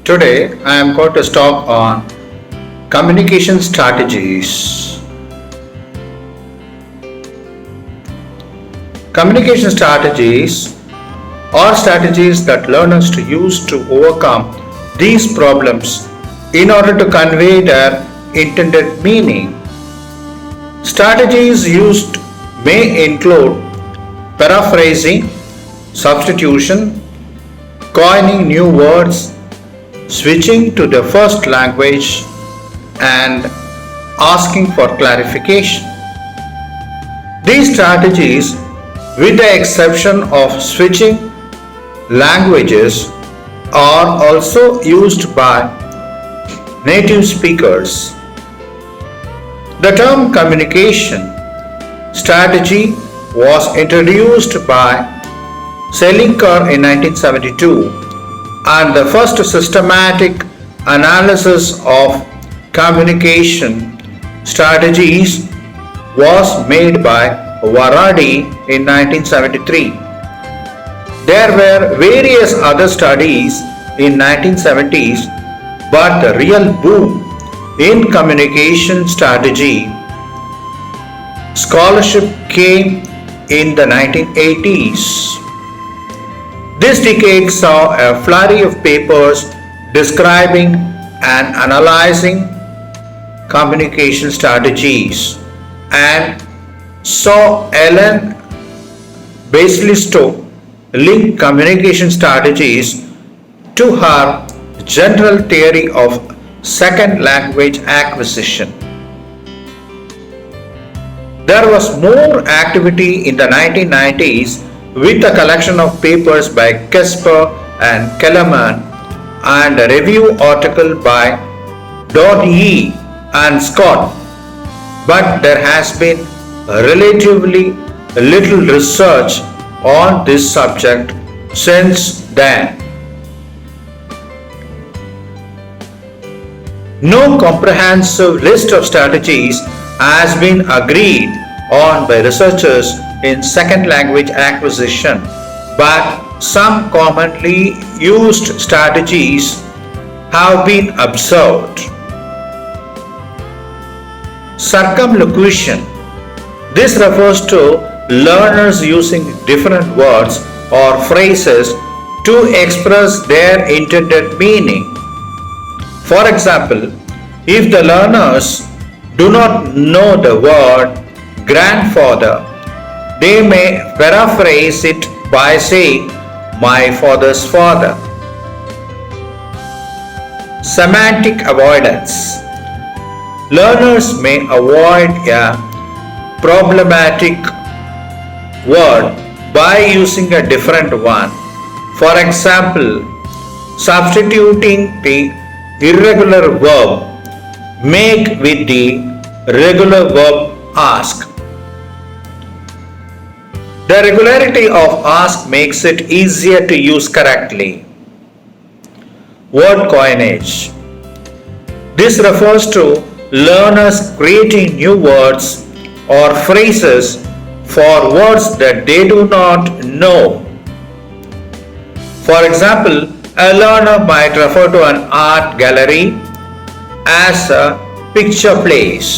Today I am going to talk on communication strategies. Communication strategies are strategies that learners to use to overcome these problems in order to convey their intended meaning. Strategies used may include paraphrasing, substitution, coining new words, switching to the first language, and asking for clarification. These strategies, with the exception of switching languages, are also used by native speakers. The term communication strategy was introduced by Selinger in 1972, and the first systematic analysis of communication strategies was made by Varadi in 1973. There were various other studies in 1970s, but the real boom in communication strategy scholarship came in the 1980s. This decade saw a flurry of papers describing and analyzing communication strategies, and saw Ellen Basiliosto link communication strategies to her general theory of second language acquisition. There was more activity in the 1990s with a collection of papers by Kesper and Kellerman and a review article by Dodie and Scott, but there has been relatively little research on this subject since then. No comprehensive list of strategies has been agreed on by researchers in second language acquisition, but some commonly used strategies have been observed. Circumlocution. This refers to learners using different words or phrases to express their intended meaning. For example, if the learners do not know the word grandfather, they may paraphrase it by saying, "My father's father." Semantic avoidance. Learners may avoid a problematic word by using a different one. For example, substituting the irregular verb make with the regular verb ask. The regularity of ask makes it easier to use correctly. Word coinage. This refers to learners creating new words or phrases for words that they do not know. For example, a learner might refer to an art gallery as a picture place.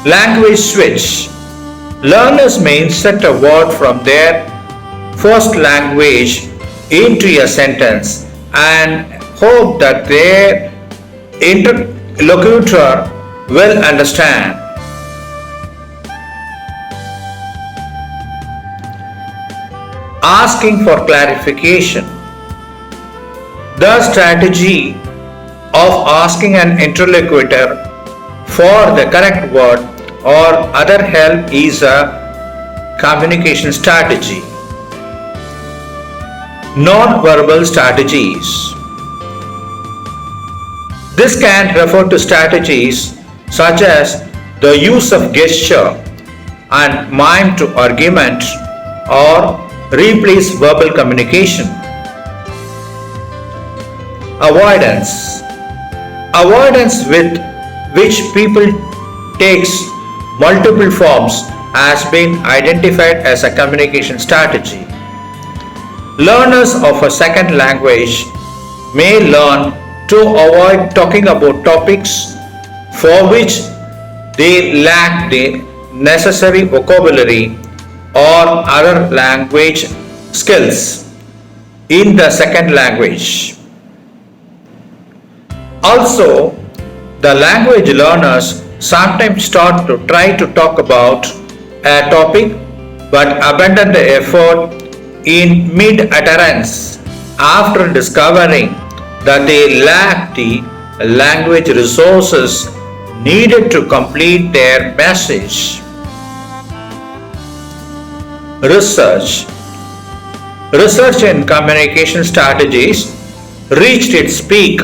Language switch. Learners may insert a word from their first language into a sentence and hope that their interlocutor will understand. Asking for clarification. The strategy of asking an interlocutor for the correct word or other help is a communication strategy. Non-verbal strategies. This can refer to strategies such as the use of gesture and mime to argument or replace verbal communication. Avoidance. Avoidance with which people takes multiple forms has been identified as a communication strategy. Learners of a second language may learn to avoid talking about topics for which they lack the necessary vocabulary or other language skills in the second language. Also, the language learners sometimes start to try to talk about a topic but abandon the effort in mid utterance after discovering that they lack the language resources needed to complete their message. Research. Research in communication strategies reached its peak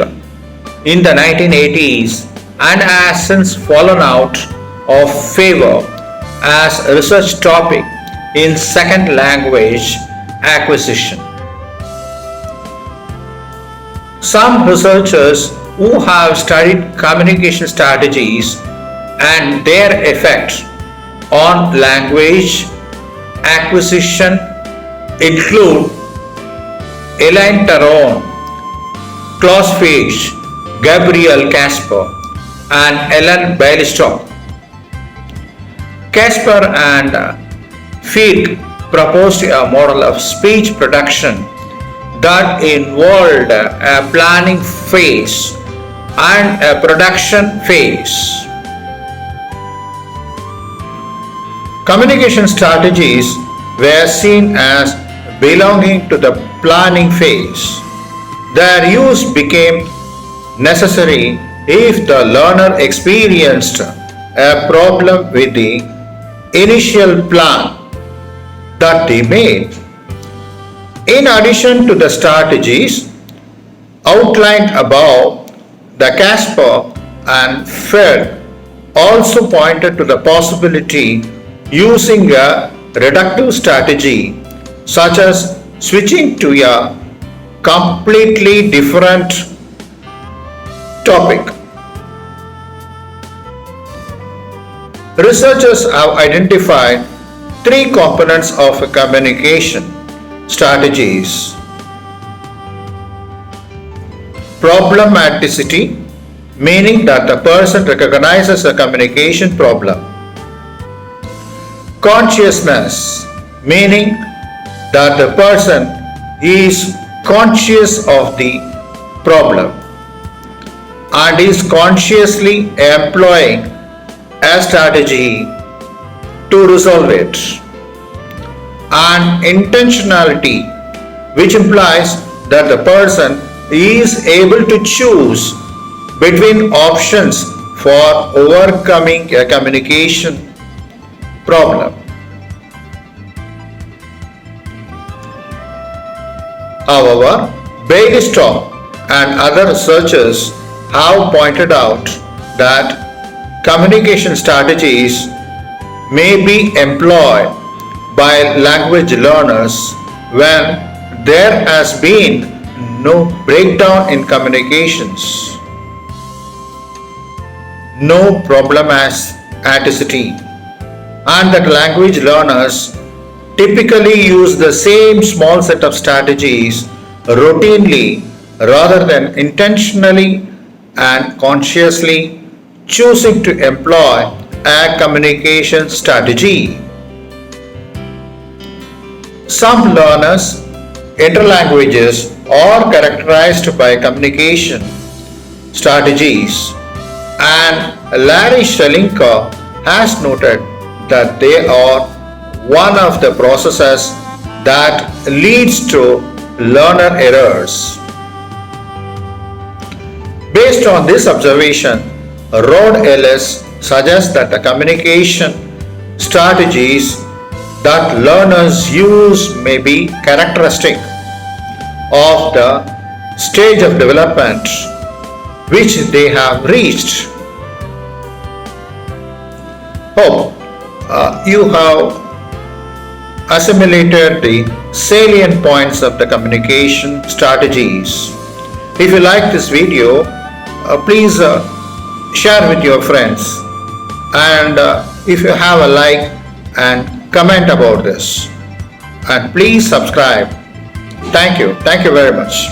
in the 1980s and has since fallen out of favor as a research topic in second language acquisition. Some researchers who have studied communication strategies and their effect on language acquisition include Elaine Taron, Klaus Fish, Gabriel Casper, and Ellen Bialystok. Casper and Fied proposed a model of speech production that involved a planning phase and a production phase. Communication strategies were seen as belonging to the planning phase. Their use became necessary if the learner experienced a problem with the initial plan that they made. In addition to the strategies outlined above, the Casper and Fied also pointed to the possibility using a reductive strategy such as switching to a completely different topic. Researchers have identified three components of communication strategies: problematicity, meaning that the person recognizes a communication problem; consciousness, meaning that the person is conscious of the problem and is consciously employing a strategy to resolve it; and intentionality, which implies that the person is able to choose between options for overcoming a communication problem. However, Bialystok and other researchers have pointed out that communication strategies may be employed by language learners when there has been no breakdown in communications, no problematicity, and that language learners typically use the same small set of strategies routinely rather than intentionally and consciously choosing to employ a communication strategy. Some learners' interlanguages are characterized by communication strategies, and Larry Shelinka has noted that they are one of the processes that leads to learner errors. Based on this observation, Rod Ellis suggests that the communication strategies that learners use may be characteristic of the stage of development which they have reached. Hope you have assimilated the salient points of the communication strategies. If you like this video, please share with your friends, and if you have a like and comment about this, and please subscribe. Thank you very much.